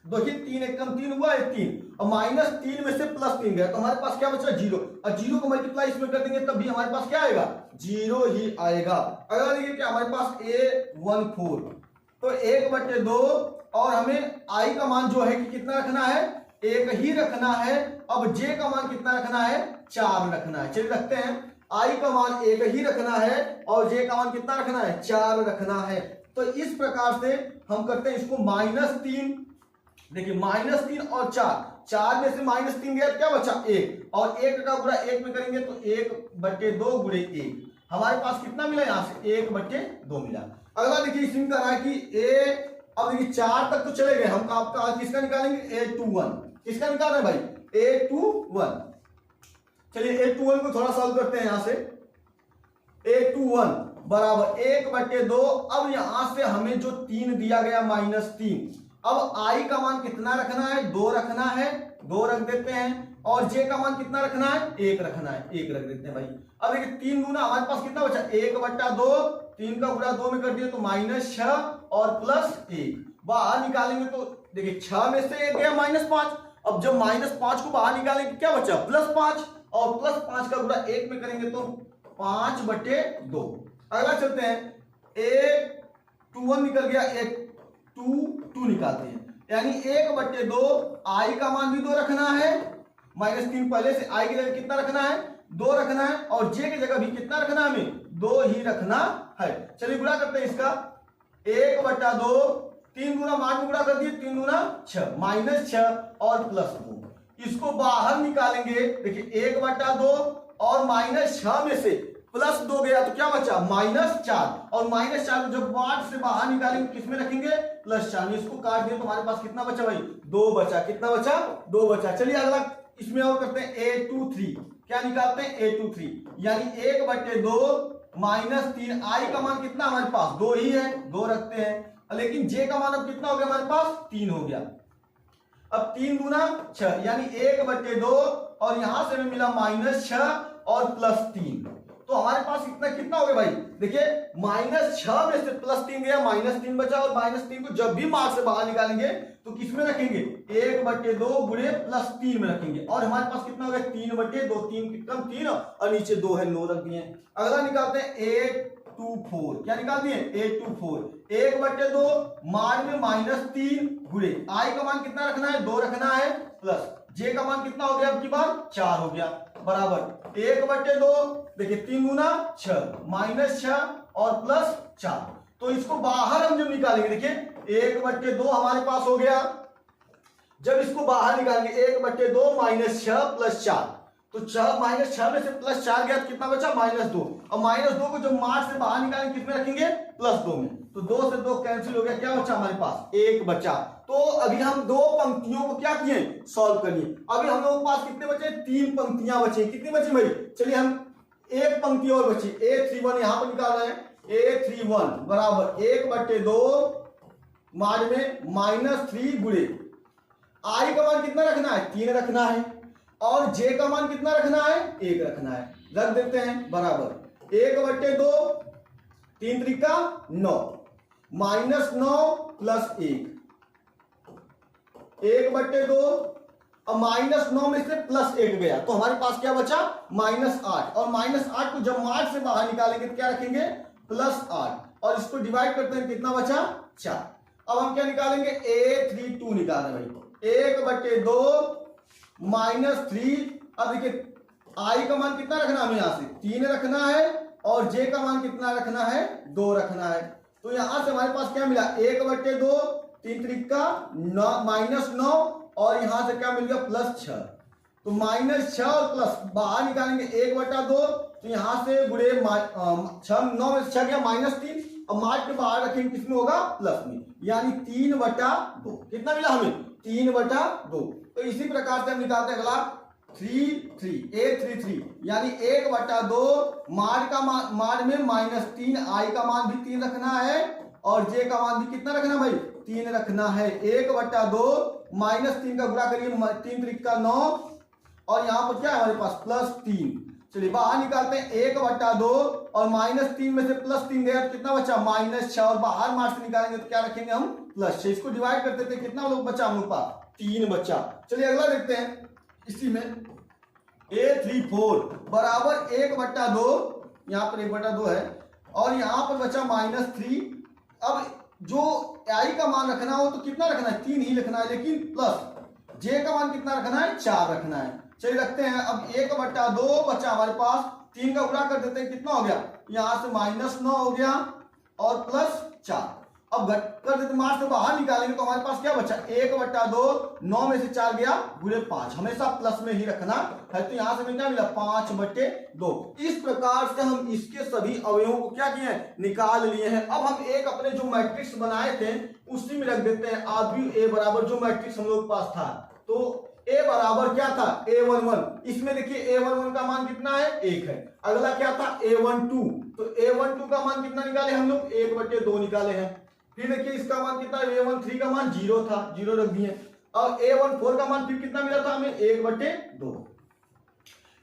देखिए 3 एकम 3 हुआ है 3, और -3 में से +3 गया तो हमारे पास क्या बचा, 0, और 0 को मल्टीप्लाई इसमें कर देंगे तब भी हमारे पास क्या आएगा, 0 ही आएगा। अगर देखिए क्या हमारे पास a14, तो 1/2, और हमें i का मान जो है कि कितना रखना है, 1 ही रखना है। अब j का मान कितना रखना है, 4 रखना है। चलिए रखते हैं, i का मान 1 ही रखना है और j का मान कितना रखना है, 4 रखना है। तो इस प्रकार से हम करते हैं इसको -3, देखिए -3 और 4 में से -3 गया तो क्या बचा, 1, और 1 का गुणा 1 में करेंगे तो 1/2 गुणे 1, हमारे पास कितना मिला, यहां से 1/2 मिला। अगला देखिए इसमें करना है कि अब देखिए 4 तक तो चले गए, हम आपका किसका निकालेंगे, a21, किसका निकालना है भाई, a21। चलिए a21 को थोड़ा सॉल्व करते हैं, यहां से a21 बराबर 1/2। अब यहां से हमें जो 3 दिया गया -3, अब i का मान कितना रखना है, 2 रखना है, 2 रख देते हैं, और j का मान कितना रखना है, 1 रखना है, 1 रख देते हैं भाई। अब देखिए 3 गुना हमारे पास कितना बचा, 1/2, 3 का गुणा 2 में कर दिया तो -6 और +1, बाहर निकालेंगे तो देखिए 6 में से 1 गया -5, अब जब -5 को बाहर निकालेंगे क्या बचा, +5, और +5 का गुणा 1 में करेंगे तो 5/2। अगला चलते हैं, a21 निकल गया, a22 निकालते हैं, यानी 1/2, i का मान भी 2 रखना है, -3 पहले से, i की जगह कितना रखना है, 2 रखना है, और j की जगह भी कितना रखना है, हमें 2 ही रखना है। चलिए गुणा करते हैं इसका, 1/2, 3 गुना मान में गुणा कर दिए, 3 गुना 6, -6 और +2, इसको बाहर निकालेंगे। देखिए 1/2 और -6 में से +2 गया तो क्या बचा, -4, और -4 को जब 8 से बाहर निकालेंगे किसमें रखेंगे, +4 में, इसको काट दिया तो हमारे पास कितना बचा भाई, 2 बचा। कितना बचा, 2 बचा। चलिए अगला इसमें और करते हैं, a23, क्या निकालते हैं, a23, यानी 1/2 -3, i का मान कितना हमारे पास, 2 ही है, 2 रखते हैं, लेकिन j का मान अब कितना हो गया हमारे पास, 3 हो गया। अब 3 गुना 6, यानी 1/2, और यहां से हमें मिला -6 और +3, तो हमारे पास कितना हो गया भाई, देखिए -6 में से +3 गया, -3 बचा, और -3 को जब भी मार्क्स से बाहर निकालेंगे तो किसमें रखेंगे, 1/2 गुणे +3 में रखेंगे, और हमारे पास कितना हो गया, 3/2, 3 कितना 3, और नीचे 2 है, 9 रख दिए। अगला निकालते हैं a24, क्या निकाल दिए, a24, 1/2 मान में -3 गुणे, i का मान कितना रखना है, 2 रखना है, प्लस j का मान कितना हो गया, अब की बार 4 हो गया, बराबर 1/2, देखिए 3 गुना 6, -6 और +4, तो इसको बाहर हम जब निकालेंगे, देखिए 1/2 हमारे पास हो गया, जब इसको बाहर निकालेंगे 1/2 -6 +4, तो -6 में से +4 गया तो कितना बचा, -2, और -2 को जब मार्क्स से बाहर निकालेंगे किसमें रखेंगे, +2 में, तो 2 से 2 कैंसिल हो गया, क्या बचा हमारे पास, 1 बचा। तो अभी हम 2 पंक्तियों को क्या किए, सॉल्व करिए। अभी हम लोगों के पास कितने बचे, 3 पंक्तियां बची, कितनी बची भाई, चलिए हम एक पंक्ति और बची, a31 यहां पर निकाल रहे हैं, a31 बराबर 1/2 मान में -3 गुणे, i का मान कितना रखना है, 3 रखना है, और j का मान कितना रखना है, 1 रखना है, रख देते हैं, बराबर 1/2, 3 त्रिका 9, -9 +1, 1/2, और -9 में से +1 गया तो हमारे पास क्या बचा, -8, और -8 को जब मार्क्स से बाहर निकालेंगे तो क्या रखेंगे, +8, और इसको डिवाइड करते हैं, कितना बचा, 4। अब हम क्या निकालेंगे, a32 निकाल रहे भाई, 1/2 -3, अब देखिए i का मान कितना रखना है, हमें यहां से 3 रखना है, और j का मान कितना रखना है, 2 रखना है, तो यहां से हमारे पास क्या मिला, 1/2, 3 त्रिका 9, और यहां से क्या मिल गया, +6, तो -6 और प्लस बाहर निकालेंगे 1/2, तो यहां से गुणे 6, 9 में से 6 गया -3, अब मार्क के बाहर रखेंगे किसमें होगा, प्लस में, यानी 3/2। कितना मिला हमें, 3/2। तो इसी प्रकार से हम निकालते हैं अगला 3 यानी 1/2 मार्ड में -3, आई का मान भी 3 रखना है और जे का मान भी कितना रखना भाई, 3 रखना है। 1/2 -3 का गुणा करिए, 3 3 का 9 और यहाँ पर क्या है हमारे पास +3। चलिए बाहर निकालते हैं 1/2 और -3 में से +3 गया तो कितना बचा, -6 और बाहर मार्क्स से निकालेंगे तो क्या रखेंगे हम, +6। इसको डिवाइड करते थे, कितना लोग बचा हम लोग पास, 3 बचा। चलिए अगला देखते हैं इसी में A34 बराबर 1/2, यहाँ पर 1/2 है और यहाँ पर बचा -3। अब जो आई का मान रखना हो तो कितना रखना है, 3 ही रखना है, लेकिन प्लस जे का मान कितना रखना है, 4 रखना है। चलिए रखते हैं। अब 1/2 बचा हमारे पास, 3 का गुणा कर देते हैं, कितना हो गया, यहां से -9 हो गया और +4। अब घट कर देते, मार्क्स से बाहर निकालेंगे तो हमारे पास क्या बचा, 1/2, 9 में से 4 गया, गुणे 5, हमेशा प्लस में ही रखना है। तो यहां से हमें क्या मिला, 5/2। इस प्रकार से हम इसके सभी अवयवों को क्या किए हैं, निकाल लिए हैं। अब हम एक अपने जो मैट्रिक्स बनाए थे उसी में रख देते हैं आव्यूह A बराबर, जो मैट्रिक्स हम लोग पास था। तो A बराबर क्या था, A11। इसमें देखिए A11 का मान कितना है, 1 है। अगला क्या था, A12। तो A12 का मान कितना निकाले हम लोग, 1/2 निकाले हैं। फिर देखिए इसका मान कितना, A13 का मान 0 था, 0 रख दिए। और A14 का मान फिर कितना मिला था हमें, 1/2।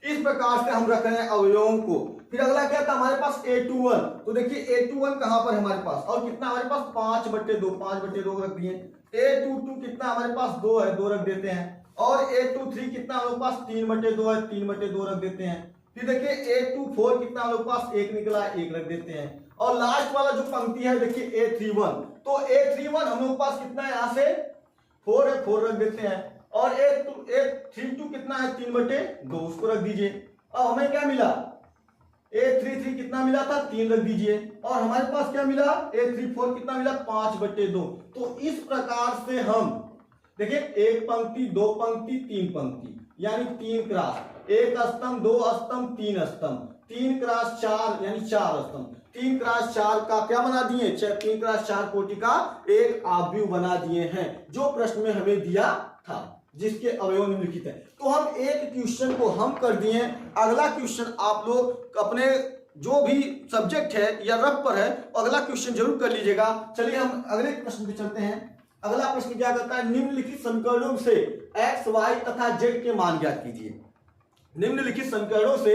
इस प्रकार से हम रख रहे हैं अवयवों को। फिर अगला क्या था हमारे पास, A21। तो देखिए A21 कहां पर है हमारे पास, और कितना हमारे पास, 5/2 रख दिए। A22 कितना हमारे पास, 2 है, 2 रख देते हैं। और A23 कितना हमारे पास, 3/2 है, 3/2 रख देते हैं। फिर देखिए A24 कितना हमारे पास, 1 निकला, 1 रख देते हैं। और लास्ट वाला जो पंक्ति है देखिए A31। तो A31 हम लोग पास कितना है, यहाँ से 4 है, 4 रख देते हैं। और A32 कितना है, 3/2, उसको रख दीजिए। अब हमें क्या मिला, A33 कितना मिला था, 3 रख दीजिए। और हमारे पास क्या मिला, A34 कितना मिला, 5/2। तो इस प्रकार से हम देखिए 1 पंक्ति, 2 पंक्ति, 3 पंक्ति, यानी 3 क्रॉस 1 स्तंभ, 2 स्तंभ, 3 स्तंभ, 3 क्रॉस 4 यानी 4 स्तंभ, 3 क्रॉस 4 का क्या बना दिए, 3 क्रॉस 4 कोटि का एक आव्यूह बना दिए हैं, जो प्रश्न में हमें दिया था, जिसके अवयव निम्नलिखित है। तो हम एक क्वेश्चन को हम कर दिए। अगला क्वेश्चन आप लोग अपने जो भी सब्जेक्ट है या रफ पर है, अगला क्वेश्चन जरूर कर लीजिएगा। चलिए हम अगले प्रश्न पे चलते हैं। अगला प्रश्न क्या करता है, निम्नलिखित समीकरणों से x, y तथा z के मान ज्ञात कीजिए। निम्नलिखित समीकरणों से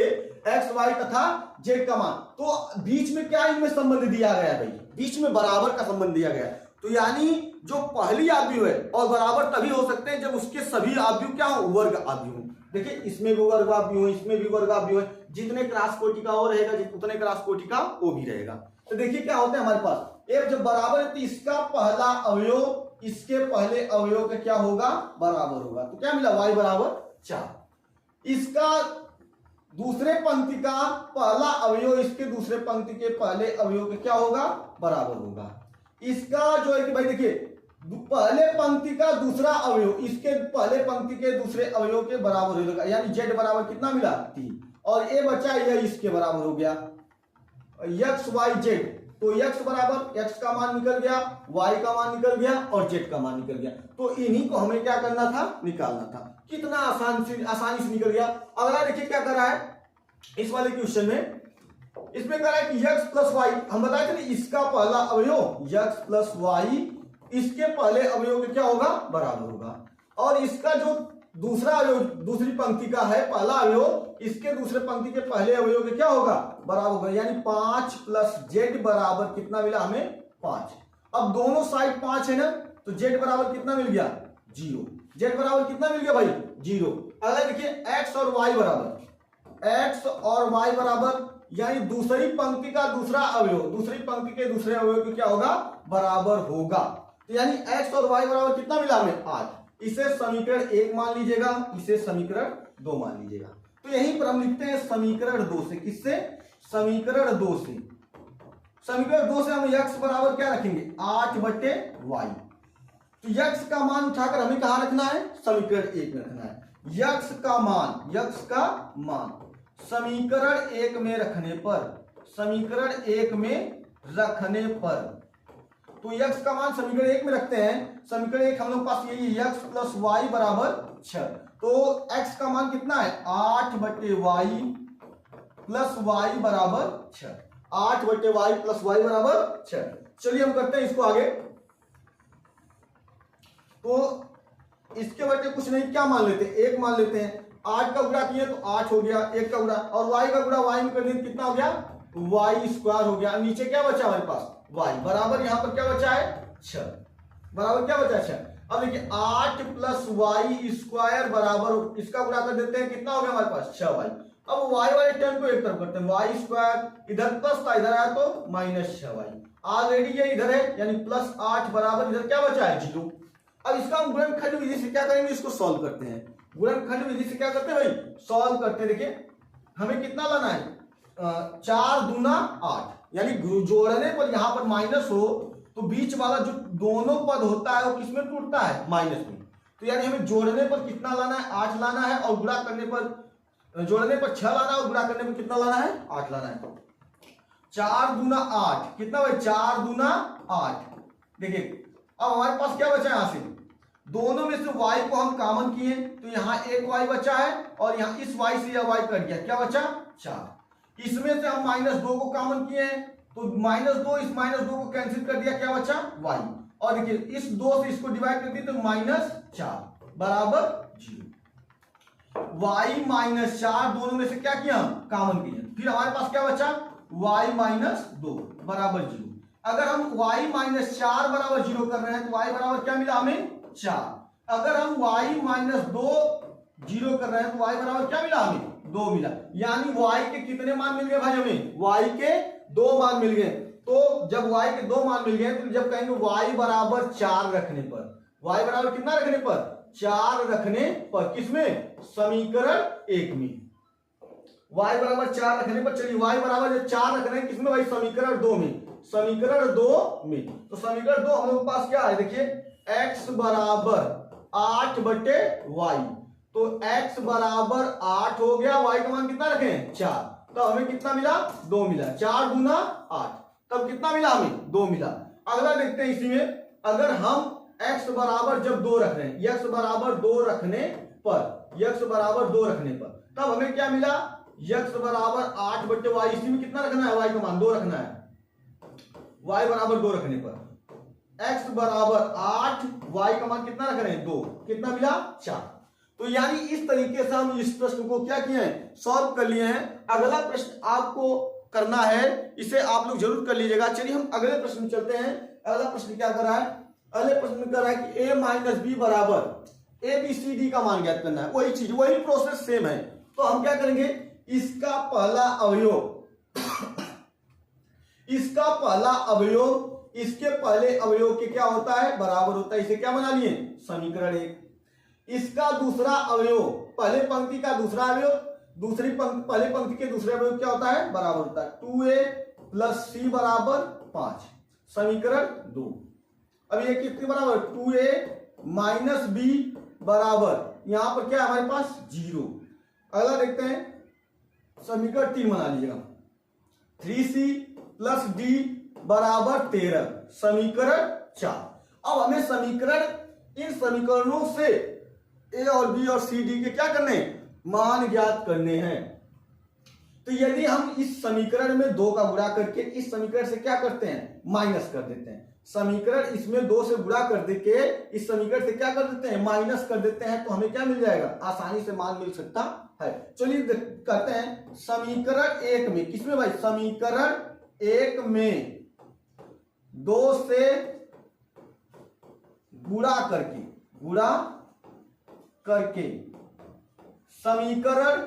x, y तथा z का मान, तो बीच में क्या इनमें संबंध दिया गया है भाई, बीच में बराबर का संबंध दिया गया है। तो यानी जो पहली आव्यूह है, और बराबर तभी हो सकते हैं जब उसके सभी आव्यूह क्या हो, वर्ग आव्यूह। देखिए इसमें भी वर्ग आव्यूह है, इसमें भी वर्ग आव्यूह है। जितने क्रॉस कोटि का वो रहेगा, उतने क्रॉस कोटि का वो भी रहेगा। तो देखिए क्या होता है हमारे पास, एक जब बराबर है तो इसका पहला अवयव इसके पहले अवयव का क्या होगा, बराबर होगा। तो क्या मिला, y बराबर 4। इसका दूसरे पंक्ति का पहला अवयव इसके दूसरे पंक्ति के पहले अवयव के क्या होगा, बराबर होगा। इसका जो है कि भाई देखिए पहले पंक्ति का दूसरा अवयव इसके पहले पंक्ति के दूसरे अवयव के बराबर होगा, यानी z बराबर कितना मिला, 3। और a बचा यह इसके बराबर हो गया, x, y, z। तो x बराबर, x का मान निकल गया, y का मान निकल गया और z का मान निकल गया। तो इन्हीं को हमें क्या करना था, निकालना था। कितना आसानी से निकल गया। अगला देखिए क्या कर रहा है इस वाले क्वेश्चन में, इसमें कर रहा है कि x प्लस वाई, हम बताए थे ना इसका पहला अवयव x प्लस वाई इसके पहले अवयव के क्या होगा, बराबर होगा। और इसका जो दूसरा अवयव दूसरी पंक्ति का है पहला अवयव, इसके दूसरे पंक्ति के पहले अवयव के क्या होगा, बराबर होगा। यानी 5 प्लस z बराबर कितना मिला हमें, 5। अब दोनों साइड 5 है ना, तो z बराबर कितना मिल गया, 0। z बराबर कितना मिल गया भाई, 0। अगर देखिए x और y बराबर, x और y बराबर, यानी दूसरी पंक्ति का दूसरा अवयव दूसरी पंक्ति के दूसरे अवयव के क्या होगा, बराबर होगा। तो यानी x और y बराबर कितना मिला हमें, 8। इसे समीकरण 1 मान लीजिएगा, इसे समीकरण 2 मान लीजिएगा। तो यहीं पर हम लिखते हैं समीकरण 2 से, किससे, समीकरण 2 से। समीकरण 2 से हम x बराबर क्या रखेंगे, 8/y। तो x का मान उठाकर हमें कहां रखना है, समीकरण 1 में रखना है। x का मान समीकरण 1 में रखने पर, समीकरण 1 में रखने पर। तो x का मान समीकरण 1 में रखते हैं। समीकरण 1 हम लोग पास यही है, x प्लस वाई बराबर 6। तो x का मान कितना है 8 बटे वाई प्लस वाई बराबर 6। 8 बटे वाई प्लस वाई बराबर 6। चलिए हम करते हैं इसको आगे। तो इसके बटे कुछ नहीं, क्या मान लेते हैं 1 मान लेते हैं। 8 का गुणा किए तो 8 हो गया 1 का गुणा, और y का गुणा y में कर दिए कितना हो गया वाई स्क्वायर हो गया। नीचे क्या बचा हमारे पास y बराबर, यहां पर क्या बचा है 6 बराबर क्या बचा 6। अब देखिए 8 प्लस वाई स्क्वायर बराबर इसका गुणा कर देते हैं, कितना हो गया हमारे पास 6y। अब y वाले टर्म को एक तरफ करते हैं, वाई स्क्वायर इधर प्लस था, इधर आया तो माइनस 6y। ऑलरेडी ये इधर है यानी प्लस 8 बराबर इधर क्या बचा है 0। अब इसका हम गुणनखंड विधि से क्या करेंगे, इसको सॉल्व करते हैं। गुणनखंड विधि से क्या करते हैं भाई, सॉल्व करते हैं। देखिए हमें कितना लाना है 4 दूना 8, यानी जोड़ने पर यहां पर माइनस हो तो बीच वाला जो दोनों पद होता है वो किसमें टूटता है माइनस में। तो यानी हमें जोड़ने पर कितना लाना है 8 लाना है, और गुणा करने पर जोड़ने पर 6 लाना है, और गुणा करने पर कितना लाना है 8 लाना है। 4 दूना 8 कितना भाई 4 दूना 8। देखिए अब हमारे पास क्या बचा है, यहां से दोनों में से y को हम कॉमन किए तो यहां एक y बचा है, और यहां इस y से यह y कट गया, क्या बचा 4। इसमें से हम -2 को कॉमन किए हैं तो -2 इस -2 को कैंसिल कर दिया, क्या बचा y। और देखिए इस 2 से इसको डिवाइड कर दिया तो -4 बराबर 0। y -4 दोनों में से क्या किया कॉमन किया, फिर हमारे पास क्या बचा y -2 बराबर 0। अगर हम y -4 बराबर 0 कर रहे हैं तो y बराबर क्या मिला हमें 4। अगर हम y -2 0 कर रहे हैं तो y बराबर क्या मिला हमें 2 मिला। यानी y के कितने मान मिल गए भाई हमें, y के 2 मान मिल गए। तो जब y के 2 मान मिल गए तो जब कहेंगे y बराबर 4 रखने पर, y बराबर कितना रखने पर 4 रखने पर, किसमें समीकरण 1 में y बराबर 4 रखने पर। चलिए y बराबर 4 रख रहे हैं किसमें भाई समीकरण 2 में, समीकरण 2 में। तो समीकरण 2 हम लोग के पास क्या है, देखिए x बराबर 8 बटे y। तो x बराबर 8 हो गया, y का मान कितना रखें 4, तो हमें कितना मिला 2 मिला। 4 दूना 8, तब कितना मिला हमें 2 मिला। अगला देखते हैं इसी में, अगर हम x बराबर जब 2 रख रहे हैं, x बराबर 2 रखने पर, x बराबर 2 रखने पर, तब हमें क्या मिला x बराबर 8 बटे y। इसी में कितना रखना है y का मान 2 रखना है, y बराबर 2 रखने पर x बराबर 8, y का मान कितना रख रहे हैं 2, कितना मिला 4। तो यानी इस तरीके से हम इस प्रश्न को क्या किए हैं सॉल्व कर लिए हैं। अगला प्रश्न आपको करना है, इसे आप लोग जरूर कर लीजिएगा। चलिए हम अगले प्रश्न में चलते हैं। अगला प्रश्न क्या कर रहा है, अगले प्रश्न में कर रहा है कि a - b बराबर ABCD का मान ज्ञात करना है। वही चीज वही प्रोसेस सेम है। तो हम क्या करेंगे, इसका पहला अवयव इसका पहला अवयव इसके पहले अवयव के क्या होता है बराबर होता है, इसे क्या बना लिए समीकरण 1। इसका दूसरा अवयव पहले पंक्ति का दूसरा अवयव दूसरी पंक्ति पहले पंक्ति के दूसरे अवयव क्या होता है बराबर होता है। 2a + c बराबर 5, समीकरण 2। अब ये कितने बराबर 2a - b बराबर यहां पर क्या है हमारे पास 0। अगला देखते हैं समीकरण 3 बना लीजिएगा, 3c + d बराबर 13, समीकरण 4। अब हमें समीकरण इन समीकरणों से a और b और c d के क्या करने मान ज्ञात करने हैं। तो यदि हम इस समीकरण में 2 का गुणा करके इस समीकरण से क्या करते हैं माइनस कर देते हैं, समीकरण इसमें 2 से गुणा कर देके इस समीकरण से क्या कर देते हैं माइनस कर देते हैं, तो हमें क्या मिल जाएगा आसानी से मान मिल सकता है। चलिए करते हैं समीकरण 1 में, किसमें भाई समीकरण 1 में 2 से गुणा करके समीकरण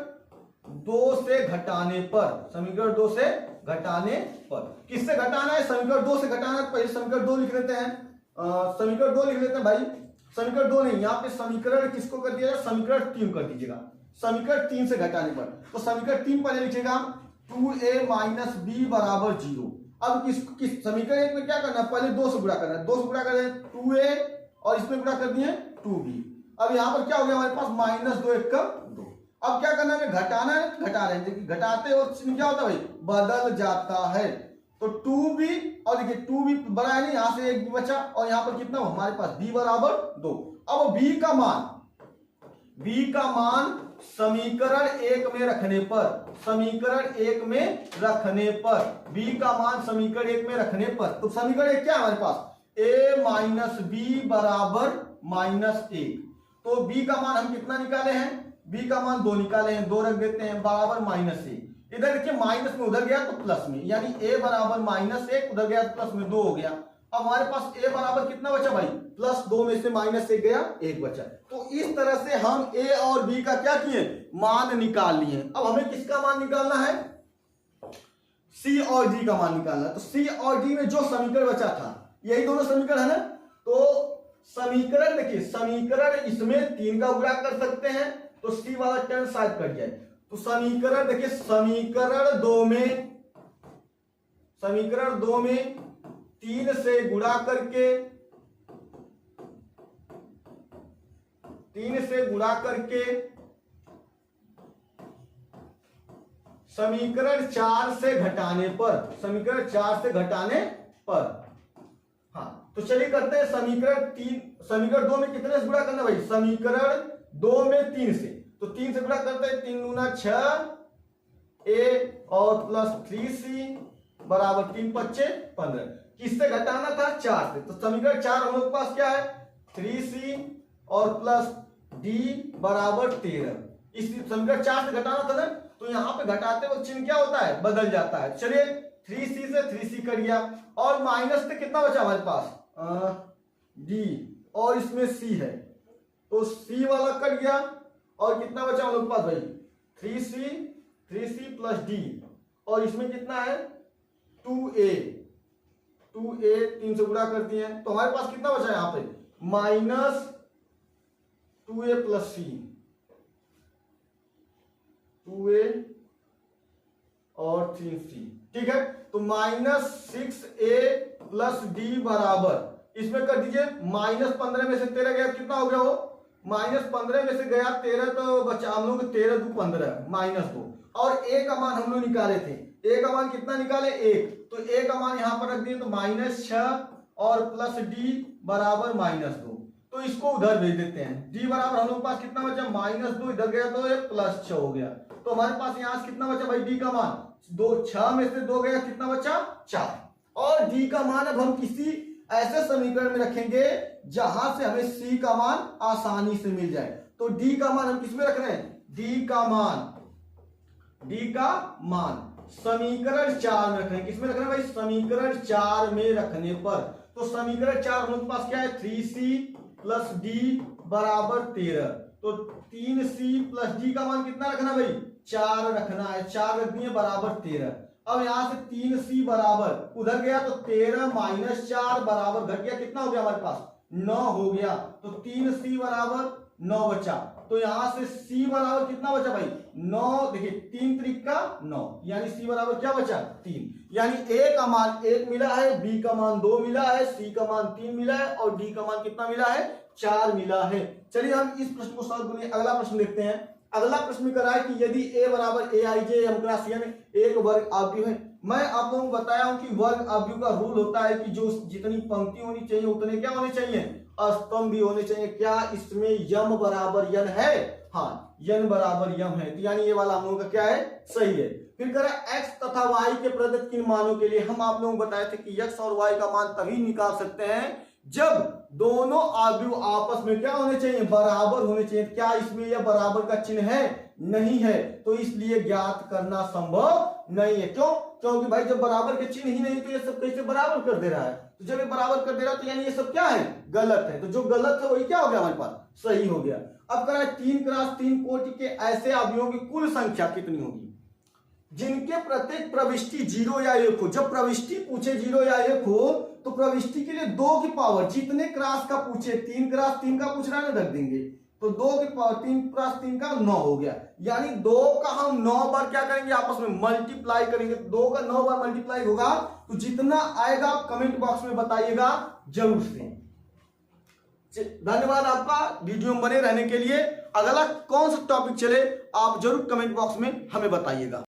2 से घटाने पर, समीकरण 2 से घटाने पर, किससे घटाना है समीकरण 2 से घटाना है। पहले समीकरण 2 लिख लेते हैं, समीकरण 2 लिख लेते हैं भाई। समीकरण 2 नहीं, यहां पे समीकरण किसको कर दिया जाए समीकरण 3 कर दीजिएगा, समीकरण 3 से घटाने पर। तो समीकरण 3 पहले लिखिएगा 2a - b बराबर 0। अब किस समीकरण 1 में क्या करना है पहले 2 से गुणा करना है, 2 से गुणा कर रहे हैं 2a और इसमें गुणा कर दिए 2b। अब यहां पर क्या हो गया हमारे पास -2 1 का 2। अब क्या करना है घटाना है, घटा रहे हैं, घटाते और क्या होता है भाई बदल जाता है। तो 2b, और देखिए 2b बड़ा है नहीं, यहां से एक भी बचा, और यहां पर कितना हमारे पास b बराबर 2। अब b का मान समीकरण 1 में रखने पर, समीकरण 1 में रखने पर, b का मान समीकरण 1 में रखने पर, तो समीकरण 1 क्या है हमारे पास, a माइनस बी बराबर -1। तो b का मान हम कितना निकाले हैं, b का मान 2 निकाले हैं, 2 रख देते हैं, बराबर -1। इधर देखिए माइनस में उधर गया तो प्लस में, यानी a बराबर -1, उधर गया तो प्लस में 2 हो गया। अब हमारे पास a बराबर कितना बचा भाई, +2 में से -1 गया, 1 बचा। तो इस तरह से हम a और b का क्या किए, मान निकाल लिए। अब हमें किसका मान निकालना है, c और d का मान निकालना है। तो c और d में जो समीकरण बचा था, यही दोनों समीकरण है ना, तो समीकरण देखिए, समीकरण इसमें 3 का गुणा कर सकते हैं, तो c वाला टर्म शायद कट जाए। तो समीकरण देखिए, समीकरण 2 में 3 से गुणा करके, 3 से गुणा करके समीकरण 4 से घटाने पर, समीकरण 4 से घटाने पर, हाँ तो चलिए करते हैं समीकरण 2 में कितने से गुणा करना भाई, समीकरण 2 में 3 से, तो 3 से गुणा करते हैं, 3 दूना 6 a और +3c बराबर 3 पच्चे 15। किससे घटाना था, 4 से। तो समीकरण 4 हम लोग के पास क्या है, 3c और +d बराबर 13। इस समीकरण 4 से घटाना था ना, तो यहां पे घटाते वक्त चिन्ह क्या होता है, बदल जाता है। चलिए 3c से 3c कट गया, और माइनस से कितना बचा हमारे पास, d, और इसमें c है, तो c वाला कट गया, और कितना बचा हम लोग के पास भाई, 3c + d, और इसमें कितना है 2a 3 से गुणा करती हैं, तो हमारे पास कितना बचा है यहां पे, -2a + c, 2a और 3c, ठीक है। तो -6a + d बराबर, इसमें कर दीजिए -15 में से 13 गया, कितना हो गया वो, -15 में से गया 13, तो बचा हम लोग 13 × 2 = 15 -2, और a का मान हम लोग निकाले थे, a का मान कितना निकाले, 1, तो a का मान यहां पर रख दिए, तो -6 और +d बराबर -2, तो इसको उधर भेज देते हैं। d बराबर हम लोग के पास कितना बचा, -2, इधर गया तो ये +6 हो गया, तो हमारे पास यहां से कितना बचा भाई, d का मान 6 में से 2 गया, कितना बचा, 4। और d का मान अब हम किसी ऐसे समीकरण में रखेंगे जहां से हमें c का मान आसानी से मिल जाए। तो d का मान हम किसमें रख रहे हैं, d का मान समीकरण 4 में रख रहे हैं। किसमें रख रहे हैं भाई, समीकरण 4 में रखने पर, तो समीकरण 4 हम लोग के पास क्या है, 3c + d बराबर 13, तो 3c + d का मान कितना रखना भाई, 4 रखना है, 4 रख दिए बराबर 13। अब यहां से 3c बराबर उधर गया, तो 13 - 4 बराबर घट गया, कितना हो गया हमारे पास, 9 हो गया, तो 3c बराबर 9 बचा। तो यहां से c बराबर कितना बचा भाई, 9, देखिए 3 × 3 = 9, यानी c बराबर क्या बचा, 3, यानी a का मान 1 मिला है, b का मान 2 मिला है, c का मान 3 मिला है, और d का मान कितना मिला है, 4 मिला है। चलिए हम इस प्रश्न को सॉल्व करेंगे। अगला प्रश्न देखते हैं। अगला प्रश्न में करा है कि यदि a बराबर aij m एक वर्ग अवयव है। मैं आप लोगों को बताया हूं कि वर्ग अवयव का रूल होता है कि जो जितनी पंक्ति होनी चाहिए उतने क्या होने चाहिए, स्तंभ भी होने चाहिए। क्या इसमें यम बराबर यन है, हाँ यन बराबर यम है, तो यानी ये वाला हम लोगों का क्या है, सही है। फिर करा x तथा y के प्रदत्त किन मानों के लिए, हम आप लोगों को बताए थे कि x और y का मान तभी निकाल सकते हैं जब दोनों अवयव आपस में क्या होने चाहिए, बराबर होने चाहिए। क्या इसमें यह बराबर का चिन्ह है, नहीं है, तो इसलिए ज्ञात करना संभव नहीं है। क्यों, क्योंकि भाई जब बराबर के चिन्ह ही नहीं तो ये सब कैसे बराबर कर दे रहा है, तो जब ये बराबर कर दे रहा है तो यानी ये सब क्या है, गलत है। तो जो गलत है वही क्या हो गया हमारे पास, सही हो गया। अब करा 3 × 3 कोटि के ऐसे अवयवों की कुल संख्या कितनी होगी जिनके प्रत्येक प्रविष्टि 0 या 1 हो। जब प्रविष्टि पूछे 0 या 1 हो तो प्रविष्टि के लिए 2 की पावर, जितने क्रॉस का पूछे, 3 × 3 का पूछ रहा है ना, रख देंगे, तो 2 की पावर 3 × 3 का 9 हो गया। यानी 2 का हम 9 बार क्या करेंगे, आपस में मल्टीप्लाई करेंगे। 2 का 9 बार मल्टीप्लाई होगा तो जितना आएगा कमेंट बॉक्स में बताइएगा जरूर से। धन्यवाद आपका वीडियो में बने रहने के लिए। अगला कौन सा टॉपिक चले आप जरूर कमेंट बॉक्स में हमें बताइएगा।